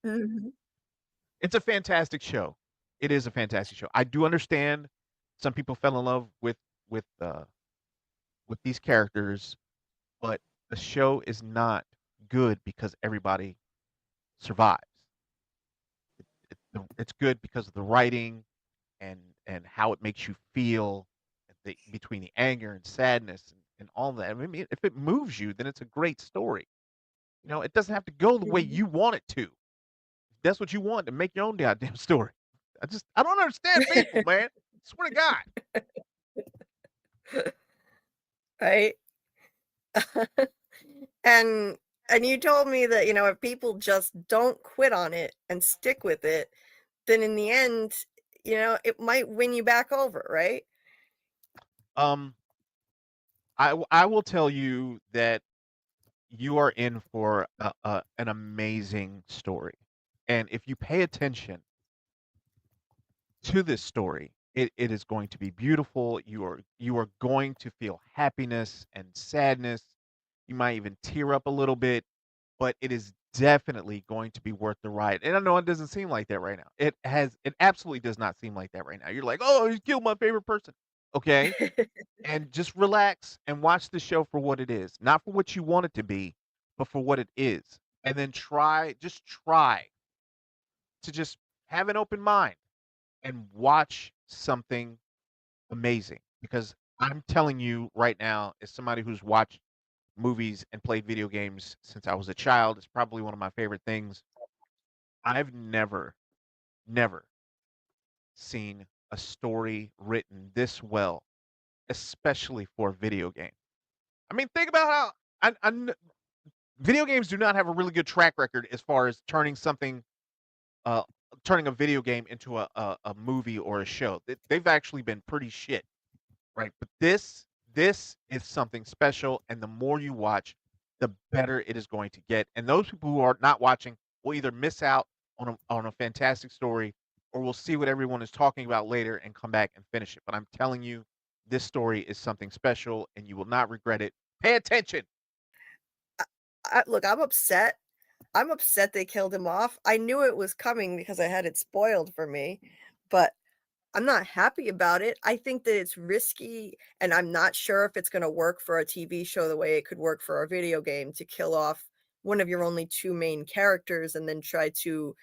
Mhm. It's a fantastic show. It is a fantastic show. I do understand some people fell in love with uh with these characters, but the show is not good because everybody survives. It's good because of the writing and how it makes you feel between the anger and sadness and all that. I mean, if it moves you, then it's a great story. You know, it doesn't have to go the way Mhm. you want it to. If that's what you want, to make your own goddamn story. I don't understand people, man. Swear to God. Right? And you told me that, if people just don't quit on it and stick with it, then in the end, it might win you back over, right? Um, I will tell you that you are in for an amazing story, and if you pay attention to this story, it is going to be beautiful. You are going to feel happiness and sadness. You might even tear up a little bit, but it is definitely going to be worth the ride. And I know it doesn't seem like that right now. It absolutely does not seem like that right now. You're like, "Oh, you killed my favorite person." Okay? And just relax and watch the show for what it is. Not for what you want it to be, but for what it is. And then try to just have an open mind and watch something amazing, because I'm telling you right now, as somebody who's watched movies and played video games since I was a child, it's probably one of my favorite things. I've never seen a story written this well, especially for a video game. I mean, think about how video games do not have a really good track record as far as uh, turning a video game into a movie or a show. They've actually been pretty shit. Right, but this is something special, and the more you watch, the better it is going to get, and those people who are not watching will either miss out on a fantastic story, or will see what everyone is talking about later and come back and finish it. But I'm telling you, this story is something special, and you will not regret it. Pay attention. Look, I'm upset. I'm upset they killed him off. I knew it was coming because I had it spoiled for me, but I'm not happy about it. I think that it's risky, and I'm not sure if it's gonna work for a TV show the way it could work for a video game to kill off one of your only 2 main characters and then try to,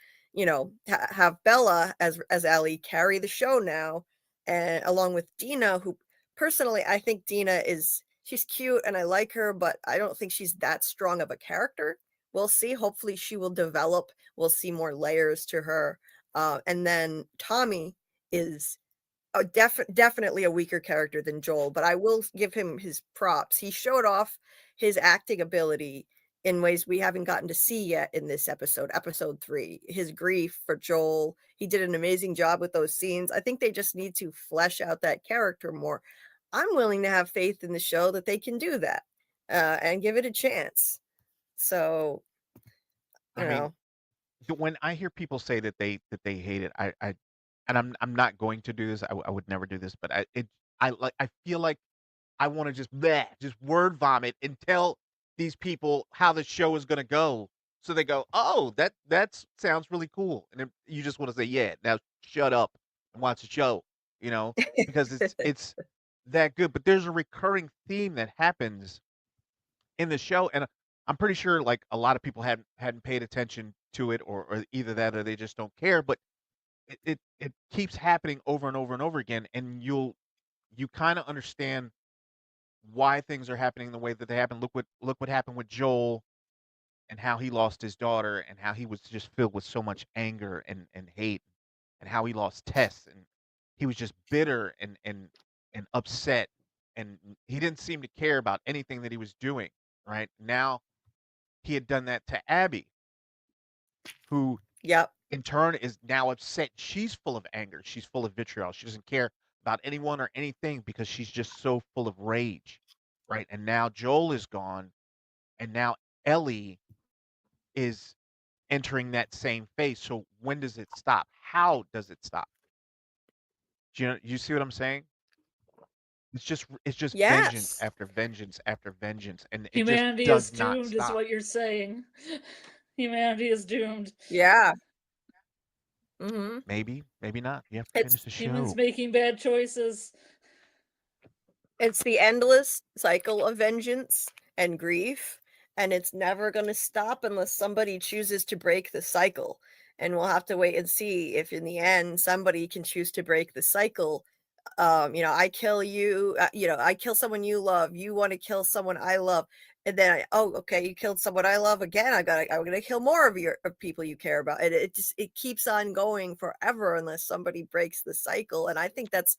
have Bella as Ellie carry the show now, and along with Dina, who personally, I think Dina is she's cute and I like her, but I don't think she's that strong of a character. We'll see. Hopefully, she will develop. We'll see more layers to her. And then Tommy is definitely a weaker character than Joel, but I will give him his props. He showed off his acting ability in ways we haven't gotten to see yet in this episode, episode 3. His grief for Joel, he did an amazing job with those scenes. I think they just need to flesh out that character more. I'm willing to have faith in the show that they can do that, and give it a chance. So, I you mean, know, when I hear people say that they hate it, and I'm not going to do this. I would never do this, but I feel like I want to just bleh, just word vomit and tell these people how the show is going to go, so they go, "Oh, that sounds really cool," and then you just want to say, "Yeah, now shut up and watch the show," you know, because it's that good. But there's a recurring theme that happens in the show, and I'm pretty sure like a lot of people hadn't paid attention to it, or either that or they just don't care. But it keeps happening over and over and over again, and you kind of understand why things are happening the way that they happen. Look what happened with Joel and how he lost his daughter and how he was just filled with so much anger and hate, and how he lost Tess and he was just bitter and upset, and he didn't seem to care about anything that he was doing. Right now, he had done that to Abby, who yep. in turn is now upset. She's full of anger. She's full of vitriol. She doesn't care about anyone or anything because she's just so full of rage. Right. And now Joel is gone. And now Ellie is entering that same phase. So when does it stop? How does it stop? Do you see what I'm saying? It's just vengeance Yes. after vengeance after vengeance, and it just Humanity does is not doomed, is stop. what you're saying. Humanity is doomed. Yeah. Mhm. Maybe, maybe not. You have to It's finish the Humans show. making bad choices. it's the endless cycle of vengeance and grief, and it's never gonna stop unless somebody chooses to break the cycle, and we'll have to wait and see if in the end somebody can choose to break the cycle. I kill you, I kill someone you love, you wanna kill someone I love, and then "Oh, okay, you killed someone I love again, I'm gonna kill more of people you care about," and it keeps on going forever unless somebody breaks the cycle, and I think that's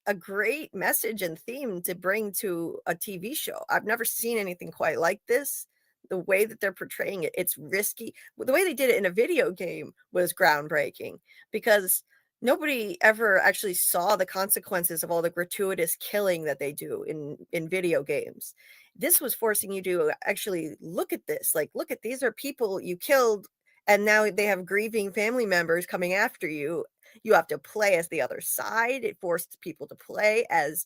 a great message and theme to bring to a TV show. I've never seen anything quite like this. The way that they're portraying it, it's risky. The way they did it in a video game was groundbreaking because nobody ever actually saw the consequences of all the gratuitous killing that they do in video games. This was forcing you to actually look at this. Like, look at these are people you killed and now they have grieving family members coming after you. You have to play as the other side. It forced people to play as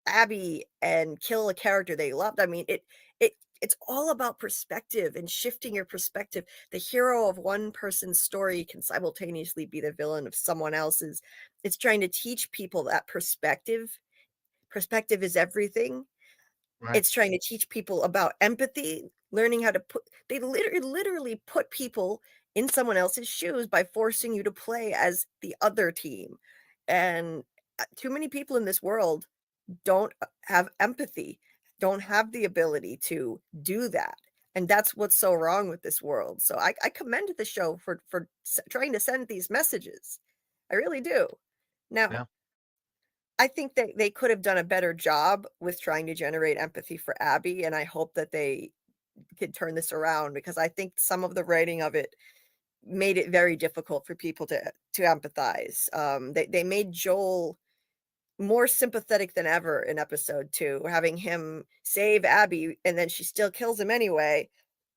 Abby and kill a character they loved. I mean, it it's all about perspective and shifting your perspective. The hero of one person's story can simultaneously be the villain of someone else's. It's trying to teach people that perspective is everything. Right. It's trying to teach people about empathy, learning how to put they literally put people in someone else's shoes by forcing you to play as the other team, and, too many people in this world don't, have empathy, don't have the ability to do that, and that's what's so wrong with this world, so I commend the show for trying to send these messages. I really do. Now Yeah. I think that they could have done a better job with trying to generate empathy for Abby, and I hope that they could turn this around because I think some of the writing of it made it very difficult for people to empathize. They made Joel more sympathetic than ever in episode 2, having him save Abby, and then she still kills him anyway.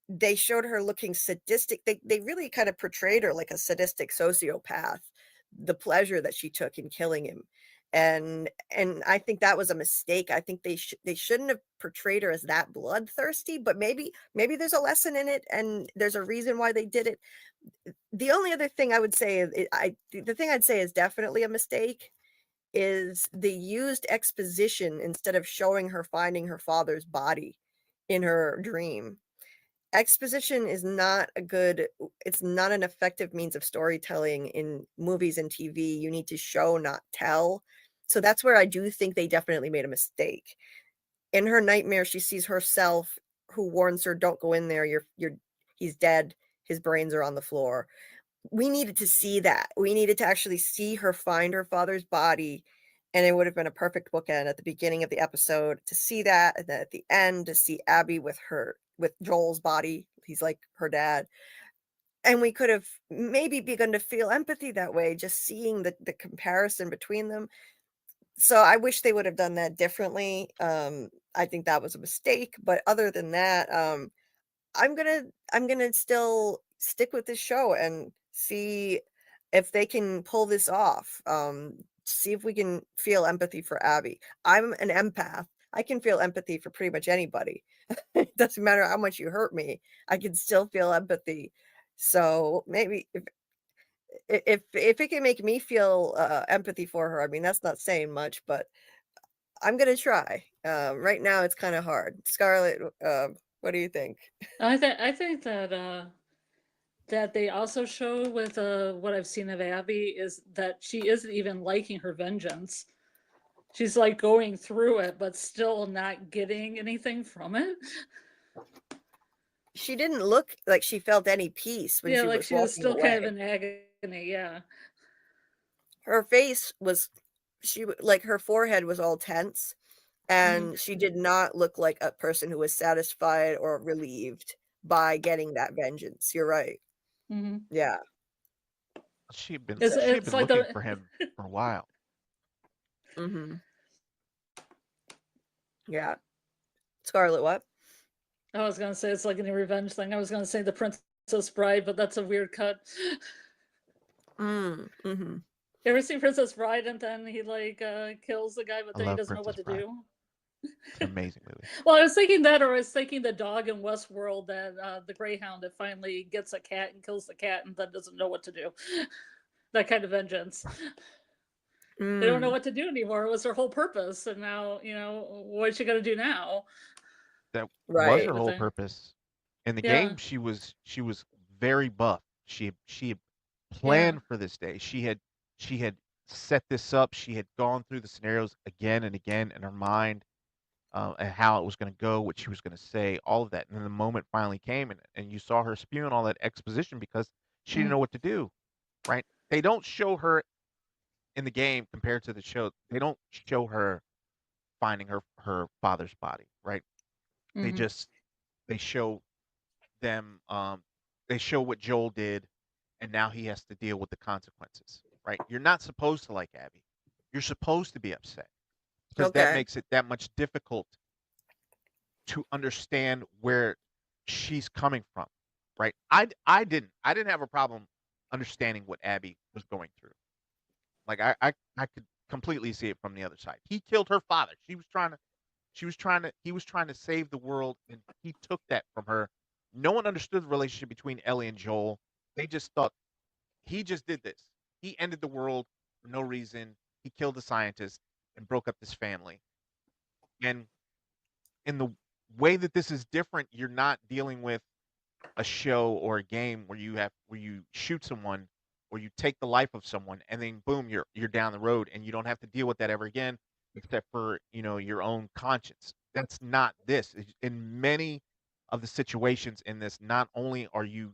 They showed her looking sadistic. They really kind of portrayed her like a sadistic sociopath, the pleasure that she took in killing him. And I think that was a mistake. I think they shouldn't have portrayed her as that bloodthirsty, but maybe there's a lesson in it and there's a reason why they did it. The only other thing I would say is the thing I'd say is definitely a mistake is the used exposition instead of showing her finding her father's body in her dream. Exposition is not a good it's not an effective means of storytelling in movies and TV. You need to show, not tell. So that's where I do think they definitely made a mistake. In her nightmare, she sees herself who warns her, "Don't go in there. You're he's dead. His brains are on the floor." We needed to see that. We needed to actually see her find her father's body, and it would have been a perfect bookend at the beginning of the episode to see that, and then at the end to see Abby with Joel's body. He's like her dad. And we could have maybe begun to feel empathy that way, just seeing the comparison between them. So I wish they would have done that differently. I think that was a mistake. But other than that, I'm gonna I'm gonna still stick with this show and see if they can pull this off. See if we can feel empathy for Abby. I'm an empath. I can feel empathy for pretty much anybody. It doesn't matter how much you hurt me. I can still feel empathy. So maybe if it can make me feel empathy for her, I mean that's not saying much, but I'm gonna try. Right now it's kind of hard. Scarlett, what do you think? I think that they also show with what I've seen of Abby is that she isn't even liking her vengeance. She's like going through it, but still not getting anything from it. She didn't look like she felt any peace when Yeah, she like was she was walking still kind of away. in agony. Yeah. Her face was like, her forehead was all tense, Hmm. and she did not look like a person who was satisfied or relieved by getting that vengeance. You're right. Hmm. Yeah. She had It's been like looking the for him for a while. Mhm. Yeah. Scarlett what? I was gonna say it's like any revenge thing. I was gonna say the Princess Bride, but that's a weird cut. Mhm. You ever see Princess Bride and then he like kills the guy, but I then he love doesn't know what Princess to Bride. do? It's an amazing movie. Well, I was thinking that, or I was thinking the dog in Westworld, that the Greyhound that finally gets a cat and kills the cat and then doesn't know what to do. That kind of vengeance. They don't know Mm, what to do anymore. It was her whole purpose, and now what's she gonna do now? That was right. her Type of whole thing. purpose. In the Yeah, game, she was very buff. She had yeah. planned for this day. She had set this up. She had gone through the scenarios again and again in her mind, and how it was going to go, what she was going to say, all of that. And then the moment finally came, and you saw her spewing all that exposition because she didn't Mm, know what to do. Right? They don't show her in the game compared to the show. They don't show her finding her father's body. Right? They mhm. just they show them they show what Joel did, and now he has to deal with the consequences, right? You're not supposed to like Abby. You're supposed to be upset because that Okay. makes it that much difficult to understand where she's coming from, right? I didn't have a problem understanding what Abby was going through. Like I could completely see it from the other side. He killed her father. He was trying to save the world, and he took that from her. No one understood the relationship between Ellie and Joel. They just thought he just did this. He ended the world for no reason. He killed the scientist and broke up this family. And in the way that this is different, you're not dealing with a show or a game where you shoot someone or you take the life of someone and then boom you're down the road and you don't have to deal with that ever again except for your own conscience. That's not this. In many of the situations in this, not only do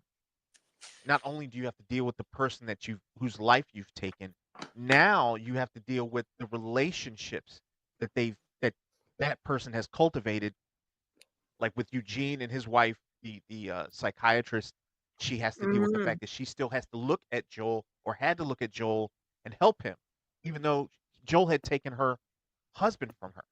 you have to deal with the person that you whose life you've taken, now you have to deal with the relationships that that person has cultivated, like with Eugene and his wife, the psychiatrist. She has to deal with the Mm, fact that she still has to look at Joel, or had to look at Joel and help him, even though Joel had taken her husband from her.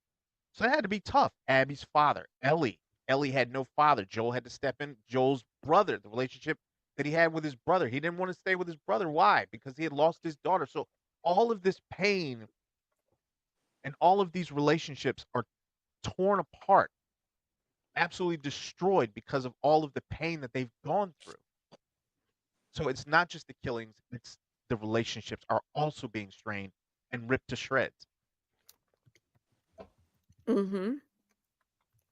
So that had to be tough. Abby's father, Ellie. Ellie had no father. Joel had to step in. Joel's brother, the relationship that he had with his brother. He didn't want to stay with his brother. Why? Because he had lost his daughter. So all of this pain and all of these relationships are torn apart, absolutely destroyed because of all of the pain that they've gone through. So it's not just the killings, it's the relationships are also being strained and ripped to shreds. mm-hmm.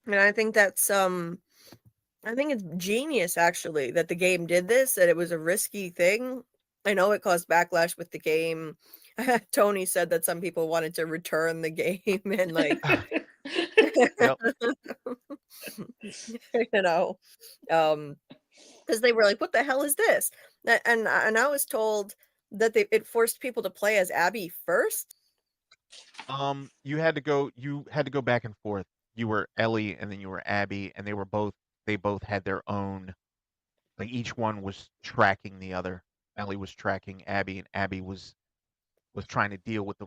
And I think it's genius actually that the game did this, that it was a risky thing. I know it caused backlash with the game. Tony said that some people wanted to return the game and like Yep. you know, because they were like, "What the hell is this?" And I was told that it forced people to play as Abby first. You had to go back and forth. You were Ellie and then you were Abby, and they both had their own, like each one was tracking the other. Ellie was tracking Abby, and Abby was trying to deal with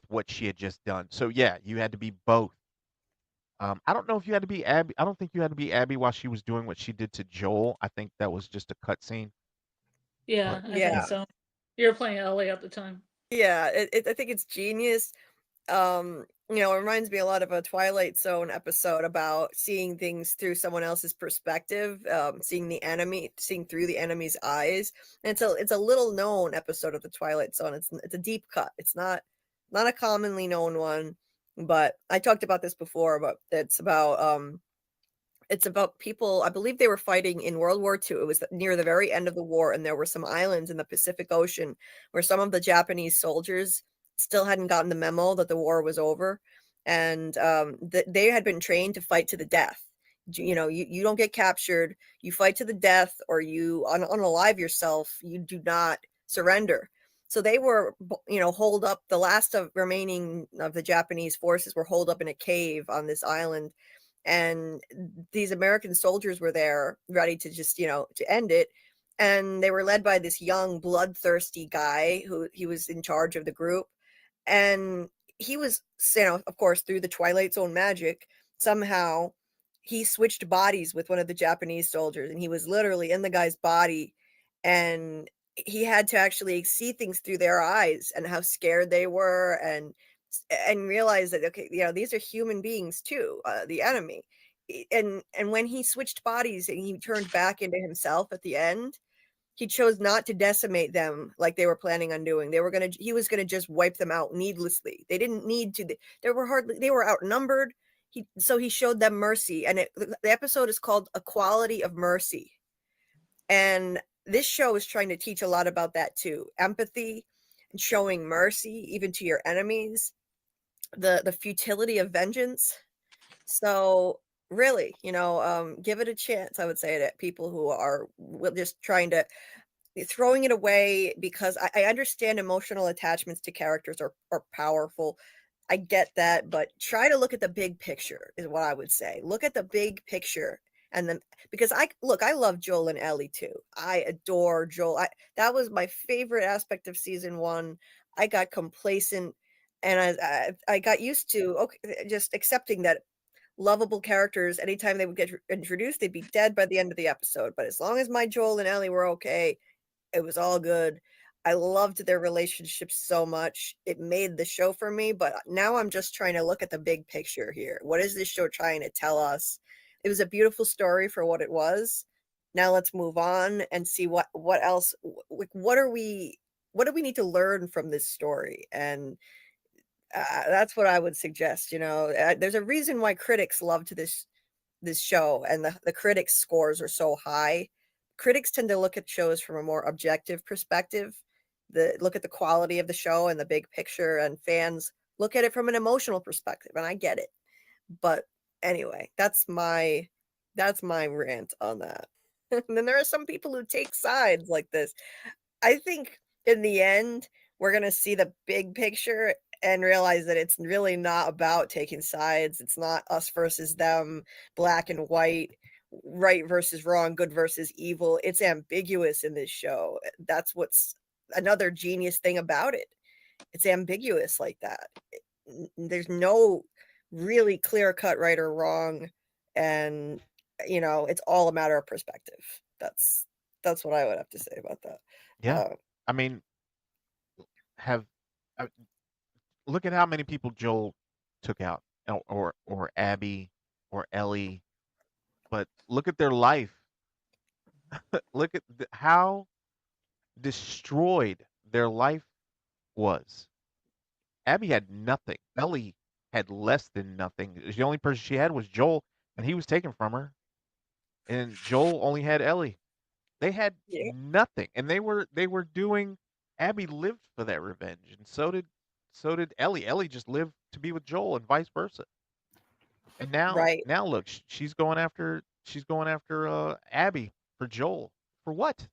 what she had just done. So yeah, you had to be both. I don't know if you had to be Abby. I don't think you had to be Abby while she was doing what she did to Joel. I think that was just a cutscene. But Yeah, I think Yeah, so. You were playing Ellie at the time. yeah. I think it's genius. It reminds me a lot of a Twilight Zone episode about seeing things through someone else's perspective, seeing through the enemy's eyes. And it's a little known episode of the Twilight Zone. It's a deep cut. It's not a commonly known one, but I talked about this before, but it's about people. I believe they were fighting in World War II. It was near the very end of the war, and there were some islands in the Pacific Ocean where some of the Japanese soldiers still hadn't gotten the memo that the war was over, and they had been trained to fight to the death. You don't get captured. You fight to the death, or you unalive yourself. You do not surrender. So they were, holed up. The last of remaining of the Japanese forces were holed up in a cave on this island, and these American soldiers were there ready to just, to end it. And they were led by this young bloodthirsty guy who he was in charge of the group. And he was, of course, through the Twilight Zone magic, somehow he switched bodies with one of the Japanese soldiers, and he was literally in the guy's body, and he had to actually see things through their eyes and how scared they were, and and realize that, okay, these are human beings too, the enemy. And when he switched bodies and he turned back into himself at the end, he chose not to decimate them like they were planning on doing. He was gonna just wipe them out needlessly. They didn't need to. They were outnumbered. So he showed them mercy, and the episode is called "A Quality of Mercy." And this show is trying to teach a lot about that too: empathy and showing mercy even to your enemies, the futility of vengeance. So really, give it a chance. I would say to people who are just trying to throwing it away, because I understand emotional attachments to characters are powerful. I get that, but try to look at the big picture is what I would say. Look at the big picture. And then, because I love Joel and Ellie too. I adore Joel. That was my favorite aspect of season 1. I got complacent, and I got used to just accepting that lovable characters, anytime they would get introduced, they'd be dead by the end of the episode. But as long as my Joel and Ellie were okay, it was all good. I loved their relationship so much. It made the show for me, but now I'm just trying to look at the big picture here. What is this show trying to tell us? It was a beautiful story for what it was. Now let's move on and see what else, what do we need to learn from this story? And that's what I would suggest. There's a reason why critics loved this show, and the critics scores are so high. Critics tend to look at shows from a more objective perspective. Look at the quality of the show and the big picture, and fans look at it from an emotional perspective, and I get it. But anyway, that's my rant on that. And then there are some people who take sides like this. I think in the end, we're going to see the big picture and realize that it's really not about taking sides. It's not us versus them, black and white, right versus wrong, good versus evil. It's ambiguous in this show. That's what's another genius thing about it. It's ambiguous like that. There's no really clear cut right or wrong. And, it's all a matter of perspective. That's what I would have to say about that. Yeah. I mean, have uh, look at how many people Joel took out, or Abby or Ellie, but look at their life. Look at how destroyed their life was. Abby had nothing. Ellie had less than nothing. The only person she had was Joel, and he was taken from her. And Joel only had Ellie. They had Yeah. nothing, and they were doing. Abby lived for that revenge, and so did Ellie. Ellie just lived to be with Joel, and vice versa. And Right. now look, she's going after Abby for Joel. For what?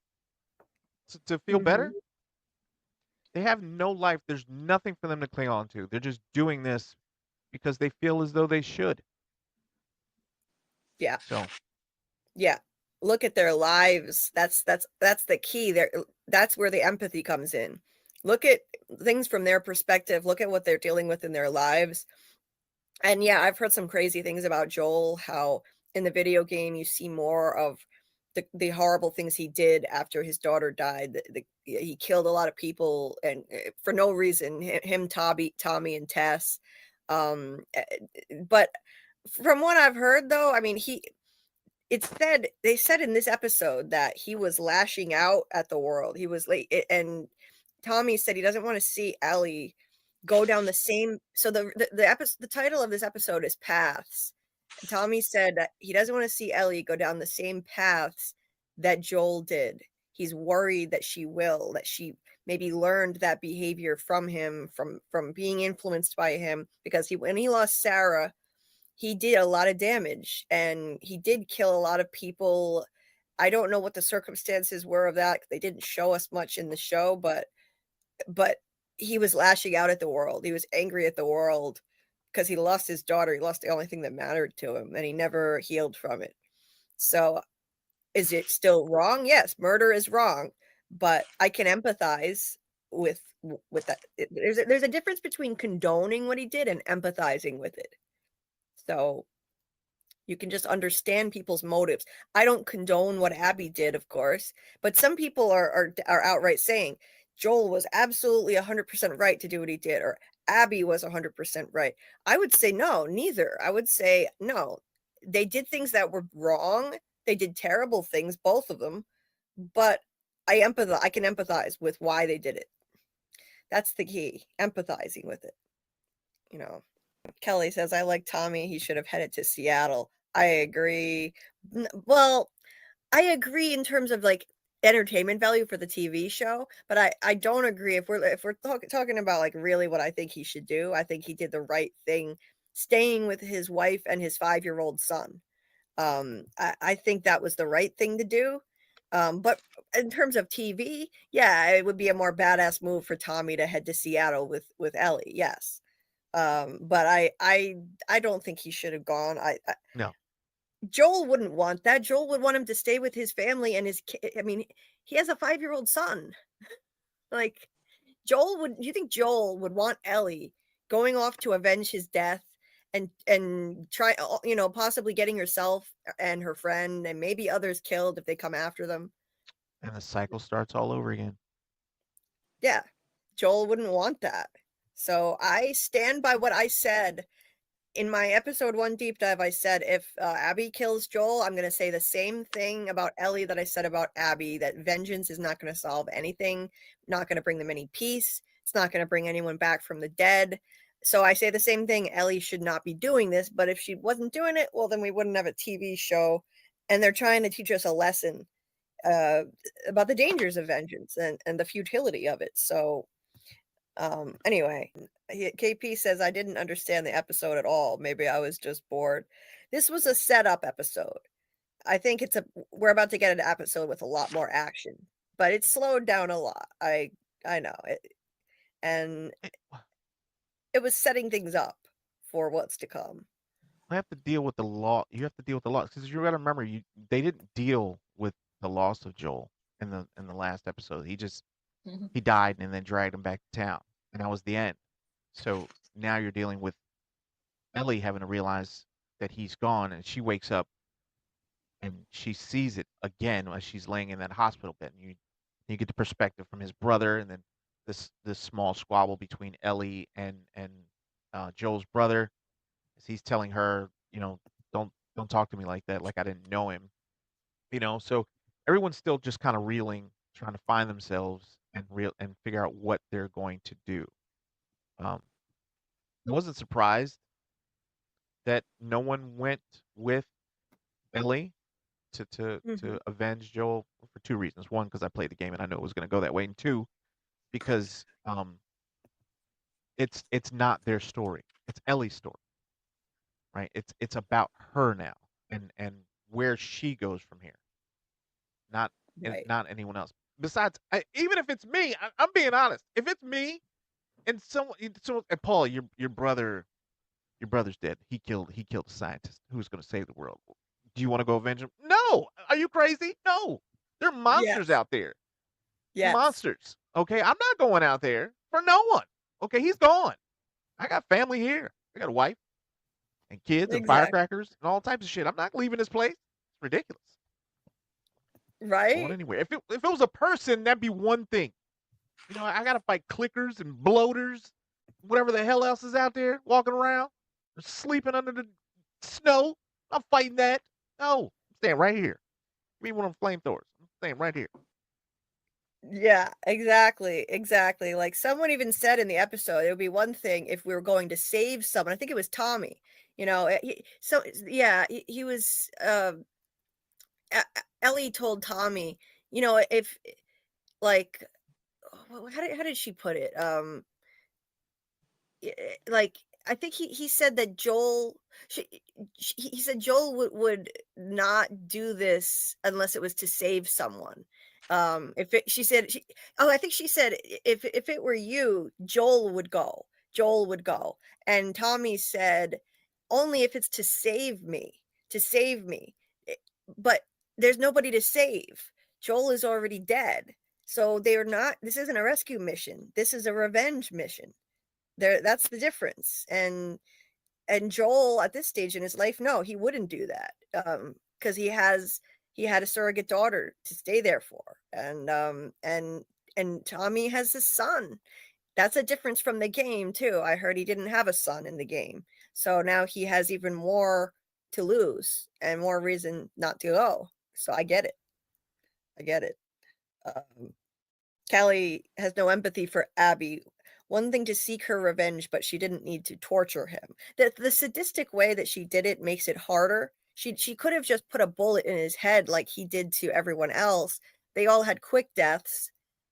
To feel better? Mhm. They have no life. There's nothing for them to cling on to. They're just doing this because they feel as though they should. Yeah. So, Yeah. Look at their lives. That's the key. That's where the empathy comes in. Look at things from their perspective. Look at what they're dealing with in their lives. And yeah, I've heard some crazy things about Joel, how in the video game you see more of the horrible things he did after his daughter died. He killed a lot of people, and for no reason. Him, Tommy, and Tess. But from what I've heard, though, I mean, they said in this episode that he was lashing out at the world. He was late, and Tommy said he doesn't want to see Ellie go down the same. So the title of this episode is Paths. And Tommy said that he doesn't want to see Ellie go down the same paths that Joel did. He's worried that she maybe learned that behavior from him, from being influenced by him, because when he lost Sarah, he did a lot of damage, and he did kill a lot of people. I don't know what the circumstances were of that. They didn't show us much in the show, but he was lashing out at the world. He was angry at the world because he lost his daughter. He lost the only thing that mattered to him, and he never healed from it. So is it still wrong? Yes, murder is wrong, but I can empathize with that. There's a difference between condoning what he did and empathizing with it. So you can just understand people's motives. I don't condone what Abby did, of course, but some people are outright saying Joel was absolutely 100% right to do what he did, or Abby was 100% right. I would say no, neither. I would say no. They did things that were wrong. They did terrible things, both of them, but I can empathize with why they did it. That's the key, empathizing with it. You know, Kelly says, I like Tommy. He should have headed to Seattle. I agree. Well, I agree in terms of like entertainment value for the TV show, but I don't agree if we're talking about like really what I think he should do. I think he did the right thing staying with his wife and his 5-year-old son. I think that was the right thing to do. But in terms of TV, yeah, it would be a more badass move for Tommy to head to Seattle with Ellie. Yes. But I don't think he should have gone. No. Joel wouldn't want that. Joel would want him to stay with his family and his I mean, he has a 5-year-old son. Like, do you think Joel would want Ellie going off to avenge his death and try, possibly getting herself and her friend and maybe others killed if they come after them? And the cycle starts all over again. Yeah. Joel wouldn't want that. So I stand by what I said in my episode 1 deep dive. I said if Abby kills Joel, I'm going to say the same thing about Ellie that I said about Abby, that vengeance is not going to solve anything, not going to bring them any peace. It's not going to bring anyone back from the dead. So I say the same thing. Ellie should not be doing this, but if she wasn't doing it, well, then we wouldn't have a TV show. And they're trying to teach us a lesson about the dangers of vengeance and the futility of it. So anyway, KP says, I didn't understand the episode at all. Maybe I was just bored. This was a setup episode. I think we're about to get an episode with a lot more action, but it slowed down a lot. I know it, and it was setting things up for what's to come. I have to deal with the law. You have to deal with the loss because you got to remember, they didn't deal with the loss of Joel in the last episode. He died and then dragged him back to town, and that was the end. So now you're dealing with Ellie having to realize that he's gone, and she wakes up and she sees it again as she's laying in that hospital bed. And you get the perspective from his brother, and then this small squabble between Ellie and Joel's brother, as he's telling her, don't talk to me like that, like I didn't know him. So everyone's still just kind of reeling, trying to find themselves and figure out what they're going to do. I wasn't surprised that no one went with Ellie to avenge Joel for two reasons. One, because I played the game and I know it was going to go that way, and two, because it's not their story. It's Ellie's story, right? It's about her now and where she goes from here, not Right. not anyone else. Besides, even if it's me, I'm being honest. If it's me and someone, and Paul, your brother's dead. He killed a scientist who's going to save the world. Do you want to go avenge him? No. Are you crazy? No. There are monsters Yes. out there. Yes. Monsters. Okay, I'm not going out there for no one. Okay, he's gone. I got family here. I got a wife and kids and Exactly. firecrackers and all types of shit. I'm not leaving this place. It's ridiculous. Right. Going anywhere. If it was a person, that'd be one thing. I gotta fight clickers and bloaters, whatever the hell else is out there walking around, sleeping under the snow. I'm fighting that. No, I'm staying right here. Give me one of them flamethrowers. I'm staying right here. Yeah, exactly. Like someone even said in the episode, it would be one thing if we were going to save someone. I think it was Tommy. He was. Ellie told Tommy, if like, how did she put it? Like I think he said that he said Joel would not do this unless it was to save someone. If it, she said, I think she said if it were you, Joel would go. Joel would go, and Tommy said only if it's to save me, to save me. But there's nobody to save. Joel is already dead, so they are not. This isn't a rescue mission. This is a revenge mission. That's the difference. And Joel at this stage in his life, no, he wouldn't do that. Because he had a surrogate daughter to stay there for. And Tommy has his son. That's a difference from the game too. I heard he didn't have a son in the game. So now he has even more to lose and more reason not to go. So I get it. I get it. Um, Callie has no empathy for Abby. One thing to seek her revenge, but she didn't need to torture him. The sadistic way that she did it makes it harder. She could have just put a bullet in his head like he did to everyone else. They all had quick deaths,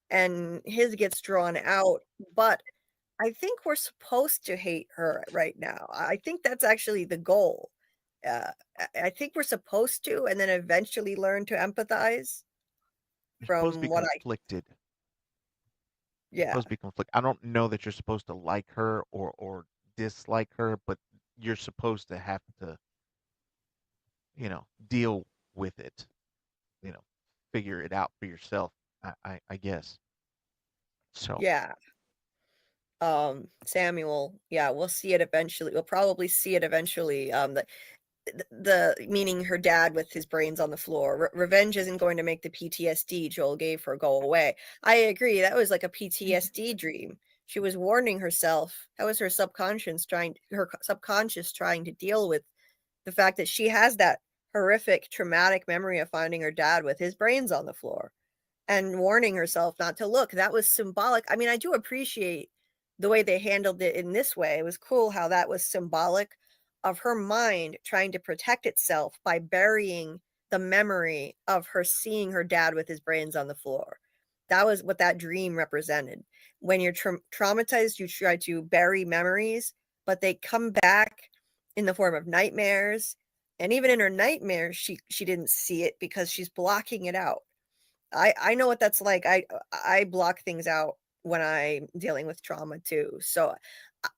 and his gets drawn out. But I think we're supposed to hate her right now. I think that's actually the goal. I think we're supposed to, and then eventually learn to empathize. You're supposed to be From what I, conflicted. You're yeah, supposed to be conflicted. I don't know that you're supposed to like her or dislike her, but you're supposed to have to, deal with it. You know, figure it out for yourself. I guess. So yeah. Samuel, yeah, we'll see it eventually. We'll probably see it eventually. The meaning her dad with his brains on the floor. Revenge isn't going to make the PTSD Joel gave her go away. I agree. That was like a PTSD dream. She was warning herself. That was her subconscious trying to deal with the fact that she has that horrific traumatic memory of finding her dad with his brains on the floor and warning herself not to look. That was symbolic. I mean, I do appreciate the way they handled it in this way. It was cool how that was symbolic of her mind trying to protect itself by burying the memory of her seeing her dad with his brains on the floor. That was what that dream represented. When you're traumatized, you try to bury memories, but they come back in the form of nightmares. And even in her nightmares, she didn't see it because she's blocking it out. I know what that's like. I block things out when I'm dealing with trauma too. So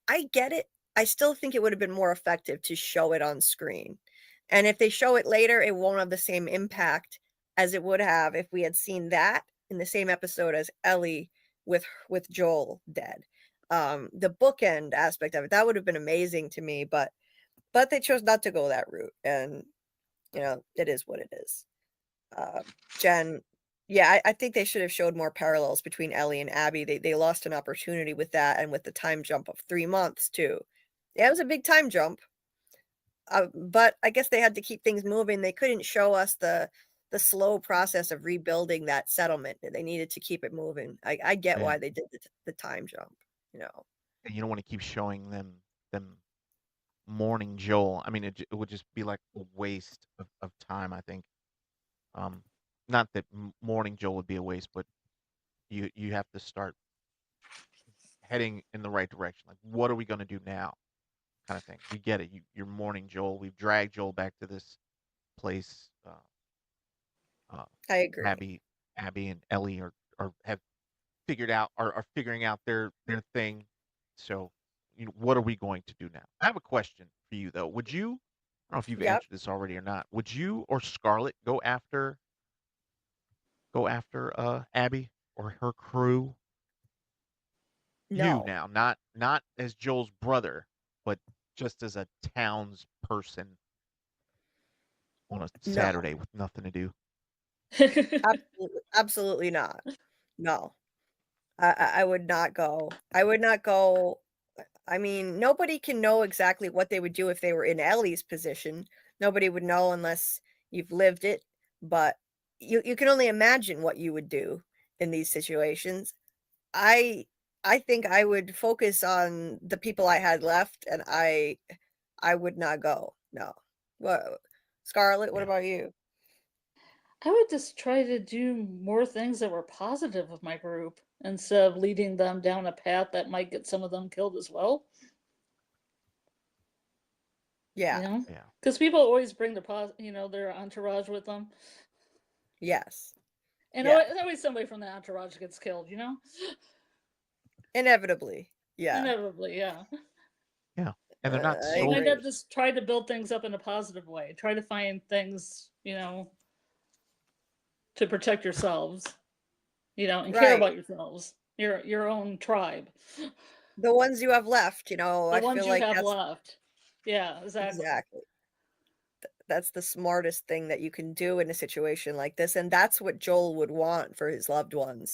I get it. I still think it would have been more effective to show it on screen. And if they show it later, it won't have the same impact as it would have if we had seen that in the same episode as Ellie with Joel dead. The bookend aspect of it, that would have been amazing to me, but they chose not to go that route, and it is what it is. Jen, yeah, I think they should have showed more parallels between Ellie and Abby. They lost an opportunity with that and with the time jump of 3 months too. Yeah, it was a big time jump. But I guess they had to keep things moving. They couldn't show us the slow process of rebuilding that settlement. They needed to keep it moving. I get yeah, why they did the time jump, you know. and you don't want to keep showing them mourning Joel. I mean, it would just be like a waste of time. I think. Um, Not that mourning Joel would be a waste, but you have to start heading in the right direction. Like, what are we going to do now? Kind of thing. We get it. You're mourning Joel. We've dragged Joel back to this place. Uh, I agree. Abby, Abby and Ellie are have figured out are figuring out their thing. So, what are we going to do now? I have a question for you though. Would you? I don't know if you've Yep. answered this already or not. Would you or Scarlet go after Abby or her crew? You No. now, not as Joel's brother, but just as a townsperson on a No. Saturday with nothing to do. Absolutely not. No. I would not go. I would not go. I mean, nobody can know exactly what they would do if they were in Ellie's position. Nobody would know unless you've lived it, but you can only imagine what you would do in these situations. I I think I would focus on the people I had left, and I would not go. No. What, Scarlett, what Yeah. about you? I would just try to do more things that were positive with my group instead of leading them down a path that might get some of them killed as well. Yeah. Yeah. Because people always bring their entourage with them, Yes. and Yeah. always somebody from the entourage gets killed. Inevitably. Yeah. Inevitably, yeah. Yeah. And they're not I So why agree. not just try to build things up in a positive way? Try to find things, to protect yourselves, and care Right. about yourselves, your own tribe, The ones you have left, the I ones feel you like have that's left. Yeah, exactly. exactly. That's the smartest thing that you can do in a situation like this, and that's what Joel would want for his loved ones.